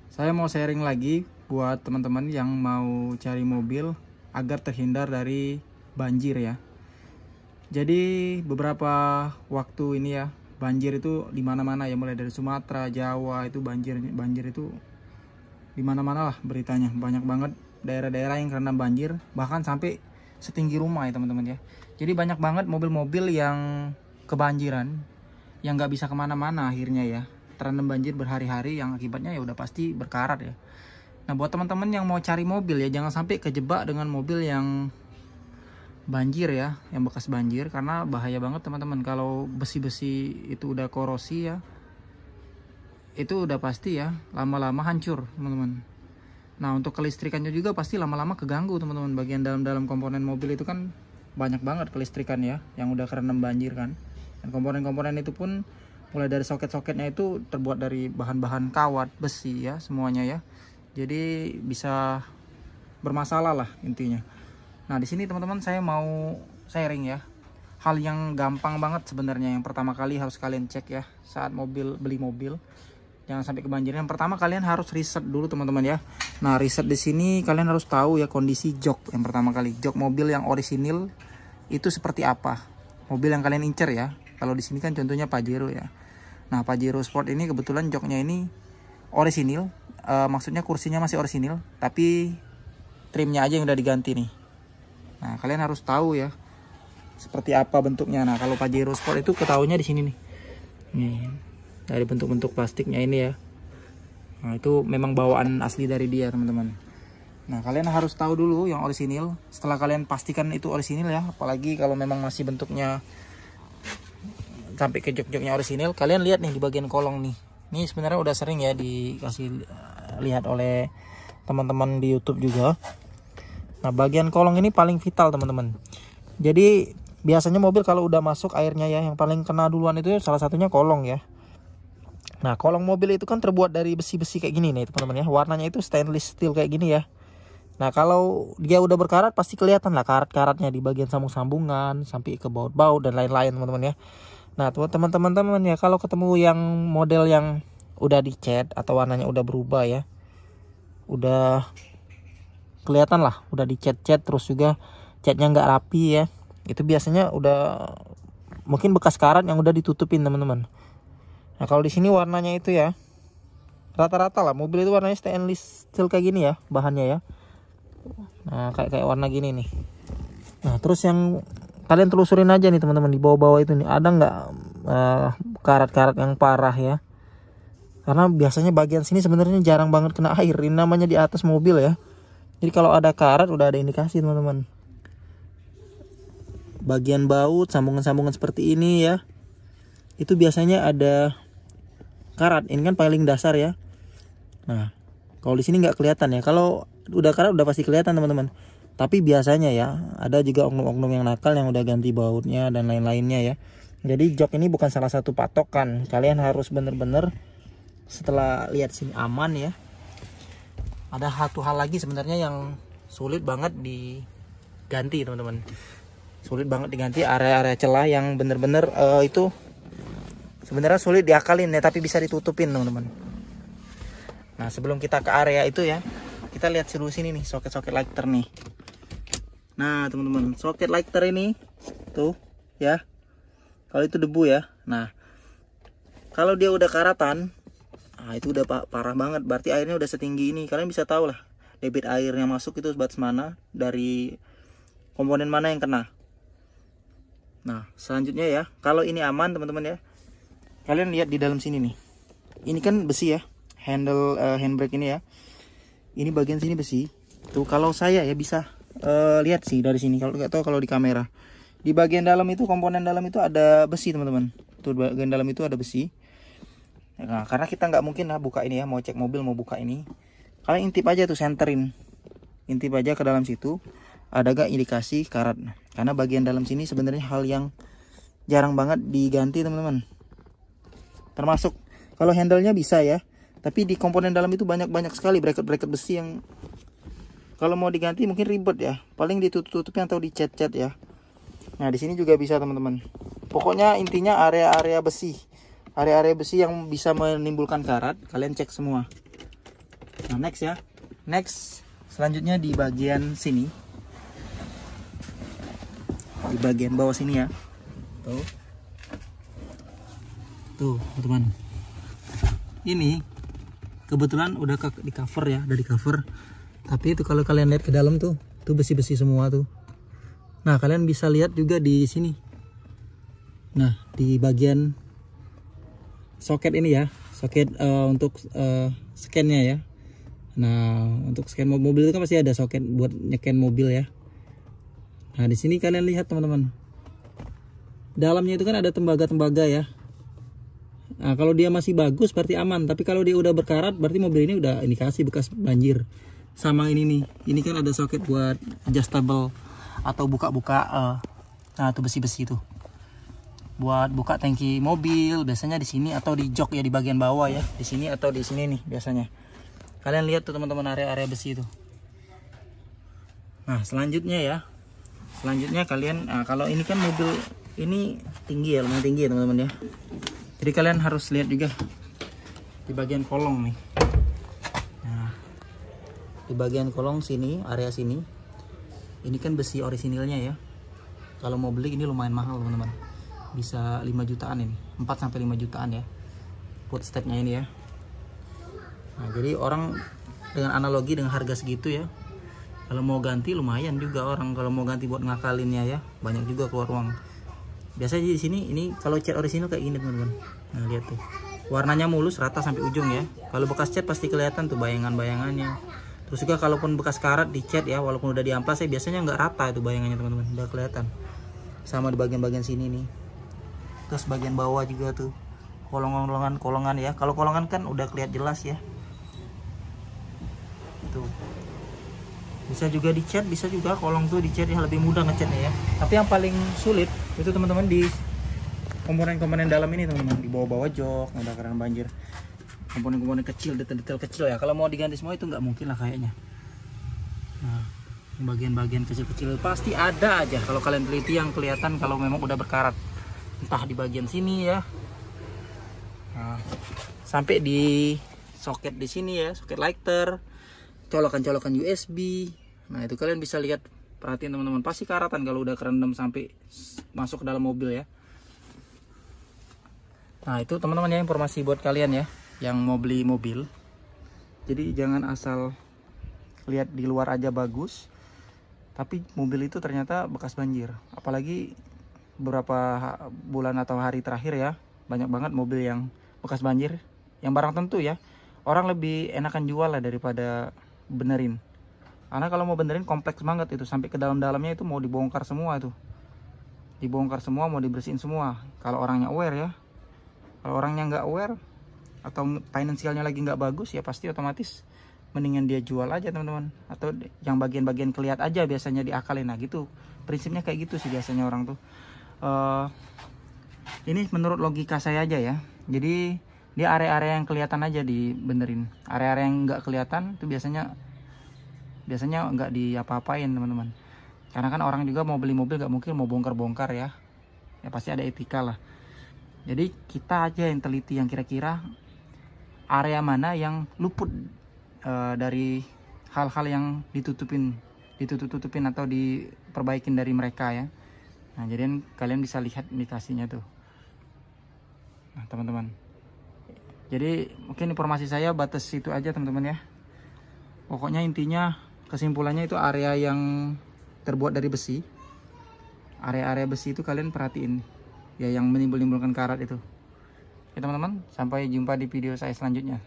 Saya mau sharing lagi buat teman-teman yang mau cari mobil agar terhindar dari banjir ya. Jadi beberapa waktu ini ya, banjir itu di mana-mana ya, mulai dari Sumatera, Jawa itu banjir itu di mana-mana lah beritanya. Banyak banget daerah-daerah yang kerendam banjir, bahkan sampai setinggi rumah ya teman-teman ya. Jadi banyak banget mobil-mobil yang kebanjiran, yang nggak bisa kemana-mana akhirnya ya, terendam banjir berhari-hari, yang akibatnya ya udah pasti berkarat ya. Nah buat teman-teman yang mau cari mobil ya, jangan sampai kejebak dengan mobil yang banjir ya, yang bekas banjir, karena bahaya banget teman-teman. Kalau besi-besi itu udah korosi ya, itu udah pasti ya lama-lama hancur teman-teman. Nah untuk kelistrikannya juga pasti lama-lama keganggu teman-teman. Bagian dalam-dalam komponen mobil itu kan banyak banget kelistrikan ya, yang udah kerendam banjir kan. Dan komponen-komponen itu pun mulai dari soket-soketnya itu terbuat dari bahan-bahan kawat, besi ya semuanya ya. Jadi bisa bermasalah lah intinya. Nah di sini teman-teman saya mau sharing ya, hal yang gampang banget sebenarnya. Yang pertama kali harus kalian cek ya saat beli mobil, jangan sampai kebanjiran. Yang pertama kalian harus riset dulu teman-teman ya. Nah riset di sini kalian harus tahu ya kondisi jok. Yang pertama kali jok mobil yang orisinil itu seperti apa, mobil yang kalian incer ya. Kalau di sini kan contohnya Pajero ya. Nah Pajero Sport ini kebetulan joknya ini orisinil, maksudnya kursinya masih orisinil, tapi trimnya aja yang udah diganti nih. Nah kalian harus tahu ya seperti apa bentuknya. Nah kalau Pajero Sport itu ketahuinya di sini nih. Nih dari bentuk-bentuk plastiknya ini ya. Nah itu memang bawaan asli dari dia teman-teman. Nah kalian harus tahu dulu yang orisinil. Setelah kalian pastikan itu orisinil ya, apalagi kalau memang masih bentuknya sampai ke jok-joknya orisinil, kalian lihat nih di bagian kolong nih. Ini sebenarnya udah sering ya dikasih lihat oleh teman-teman di YouTube juga. Nah bagian kolong ini paling vital teman-teman. Jadi biasanya mobil kalau udah masuk airnya ya, yang paling kena duluan itu salah satunya kolong ya. Nah kolong mobil itu kan terbuat dari besi-besi kayak gini nih teman-teman ya. Warnanya itu stainless steel kayak gini ya. Nah kalau dia udah berkarat pasti kelihatan lah karat-karatnya di bagian sambung-sambungan sampai ke baut-baut dan lain-lain teman-teman ya. Nah teman-teman ya, kalau ketemu yang model yang udah dicat atau warnanya udah berubah ya, udah kelihatan lah udah dicat-cat, terus juga catnya nggak rapi ya, itu biasanya udah mungkin bekas karat yang udah ditutupin teman-teman. Nah kalau di sini warnanya itu ya rata-rata lah mobil itu warnanya stainless steel kayak gini ya bahannya ya. Nah kayak warna gini nih. Nah terus yang kalian telusurin aja nih teman-teman, di bawah-bawah itu nih ada nggak karat-karat yang parah ya. Karena biasanya bagian sini sebenarnya jarang banget kena air, ini namanya di atas mobil ya. Jadi kalau ada karat udah ada indikasi teman-teman. Bagian baut, sambungan-sambungan seperti ini ya, itu biasanya ada karat. Ini kan paling dasar ya. Nah kalau di sini nggak kelihatan ya. Kalau udah karat udah pasti kelihatan teman-teman. Tapi biasanya ya ada juga oknum-oknum yang nakal yang udah ganti bautnya dan lain-lainnya ya. Jadi jok ini bukan salah satu patokan. Kalian harus bener-bener setelah lihat sini aman ya. Ada satu hal lagi sebenarnya yang sulit banget diganti teman-teman. Sulit banget diganti area-area celah yang bener-bener itu sebenarnya sulit diakalin ya, tapi bisa ditutupin teman-teman. Nah sebelum kita ke area itu ya, kita lihat dulu sini nih soket-soket lighter nih. Nah teman-teman, soket lighter ini tuh ya, kalau itu debu ya. Nah kalau dia udah karatan, nah itu udah parah banget, berarti airnya udah setinggi ini. Kalian bisa tahu lah debit airnya masuk itu sebatas mana, dari komponen mana yang kena. Nah selanjutnya ya, kalau ini aman teman-teman ya, kalian lihat di dalam sini nih. Ini kan besi ya, handbrake ini ya. Ini bagian sini besi. Tuh kalau saya ya bisa lihat sih dari sini, kalau nggak tahu kalau di kamera. Di bagian dalam itu, komponen dalam itu ada besi teman-teman. Tuh bagian dalam itu ada besi. Nah karena kita nggak mungkin lah buka ini ya, mau cek mobil mau buka ini, kalian intip aja tuh, senterin, intip aja ke dalam situ ada gak indikasi karat. Karena bagian dalam sini sebenarnya hal yang jarang banget diganti teman-teman. Termasuk kalau handle-nya bisa ya, tapi di komponen dalam itu banyak sekali bracket besi yang kalau mau diganti mungkin ribet ya, paling ditutup-tutupin atau dicat-cat ya. Nah di sini juga bisa teman-teman. Pokoknya intinya area-area besi yang bisa menimbulkan karat kalian cek semua. Nah, next ya. Next, selanjutnya di bagian sini. Di bagian bawah sini ya. Tuh. Tuh, teman-teman. Ini kebetulan udah di cover ya, udah di cover. Tapi itu kalau kalian lihat ke dalam tuh besi-besi semua tuh. Nah, kalian bisa lihat juga di sini. Nah, di bagian soket ini ya, soket untuk scan-nya ya. Nah, untuk scan mobil itu kan pasti ada soket buat nyeken mobil ya. Nah, di sini kalian lihat teman-teman. Dalamnya itu kan ada tembaga-tembaga ya. Nah, kalau dia masih bagus berarti aman, tapi kalau dia udah berkarat berarti mobil ini udah indikasi bekas banjir. Sama ini nih, ini kan ada soket buat adjustable atau buka-buka. Nah, itu besi-besi itu. Buat buka tangki mobil, biasanya di sini atau di jok ya, di bagian bawah ya, di sini atau di sini nih biasanya. Kalian lihat tuh teman-teman area-area besi itu. Nah, selanjutnya ya. Selanjutnya kalian, kalau ini kan mobil ini tinggi ya, lumayan tinggi ya teman-teman ya. Jadi kalian harus lihat juga di bagian kolong nih. Nah, di bagian kolong sini, area sini, ini kan besi orisinilnya ya. Kalau mau beli ini lumayan mahal teman-teman, bisa 5 jutaan ini, 4-5 jutaan ya buat stepnya ini ya. Nah, jadi orang dengan analogi dengan harga segitu ya, kalau mau ganti lumayan juga orang, kalau mau ganti buat ngakalinnya ya, banyak juga keluar uang. Biasanya di sini ini kalau cat orisinil kayak gini teman-teman. Nah, lihat tuh. Warnanya mulus rata sampai ujung ya. Kalau bekas cat pasti kelihatan tuh bayangan-bayangannya. Terus juga kalaupun bekas karat di cat ya, walaupun udah diamplas ya biasanya nggak rata itu bayangannya teman-teman. Udah kelihatan. Sama di bagian-bagian sini nih. Terus bagian bawah juga tuh. Kolongan ya. Kalau kolongan kan udah kelihatan jelas ya. Tuh. Bisa juga dicat, bisa juga kolong tuh dicat yang lebih mudah ngecatnya ya. Tapi yang paling sulit itu teman-teman di komponen-komponen dalam ini teman-teman, di bawah-bawah jok, ada keran banjir, komponen-komponen kecil, detail-detail kecil ya. Kalau mau diganti semua itu nggak mungkin lah kayaknya. Nah, bagian-bagian kecil-kecil pasti ada aja kalau kalian teliti yang kelihatan kalau memang udah berkarat. Entah di bagian sini ya. Nah, sampai di soket di sini ya, soket lighter, colokan-colokan USB. Nah, itu kalian bisa lihat, perhatiin teman-teman, pasti karatan kalau udah kerendam sampai masuk ke dalam mobil ya. Nah, itu teman-teman ya informasi buat kalian ya yang mau beli mobil. Jadi jangan asal lihat di luar aja bagus, tapi mobil itu ternyata bekas banjir. Apalagi beberapa bulan atau hari terakhir ya, banyak banget mobil yang bekas banjir, yang barang tentu ya. Orang lebih enakan jual lah daripada benerin. Karena kalau mau benerin kompleks banget itu, sampai ke dalam-dalamnya itu mau dibongkar semua itu. Dibongkar semua, mau dibersihin semua. Kalau orangnya aware ya. Kalau orangnya nggak aware atau finansialnya lagi nggak bagus ya pasti otomatis mendingan dia jual aja teman-teman. Atau yang bagian-bagian kelihatan aja biasanya diakalin. Nah gitu. Prinsipnya kayak gitu sih biasanya orang tuh. Ini menurut logika saya aja ya. Jadi dia area-area yang kelihatan aja dibenerin. Area-area yang nggak kelihatan itu biasanya nggak diapa-apain teman-teman. Karena kan orang juga mau beli mobil nggak mungkin mau bongkar-bongkar ya. Ya pasti ada etika lah. Jadi kita aja yang teliti yang kira-kira area mana yang luput dari hal-hal yang ditutupin atau diperbaikin dari mereka ya. Nah, jadi kalian bisa lihat indikasinya tuh. Nah, teman-teman. Jadi mungkin informasi saya batas itu aja teman-teman ya. Pokoknya intinya kesimpulannya itu area yang terbuat dari besi. Area-area besi itu kalian perhatiin. Ya yang menimbulkan karat itu. Oke teman-teman, sampai jumpa di video saya selanjutnya.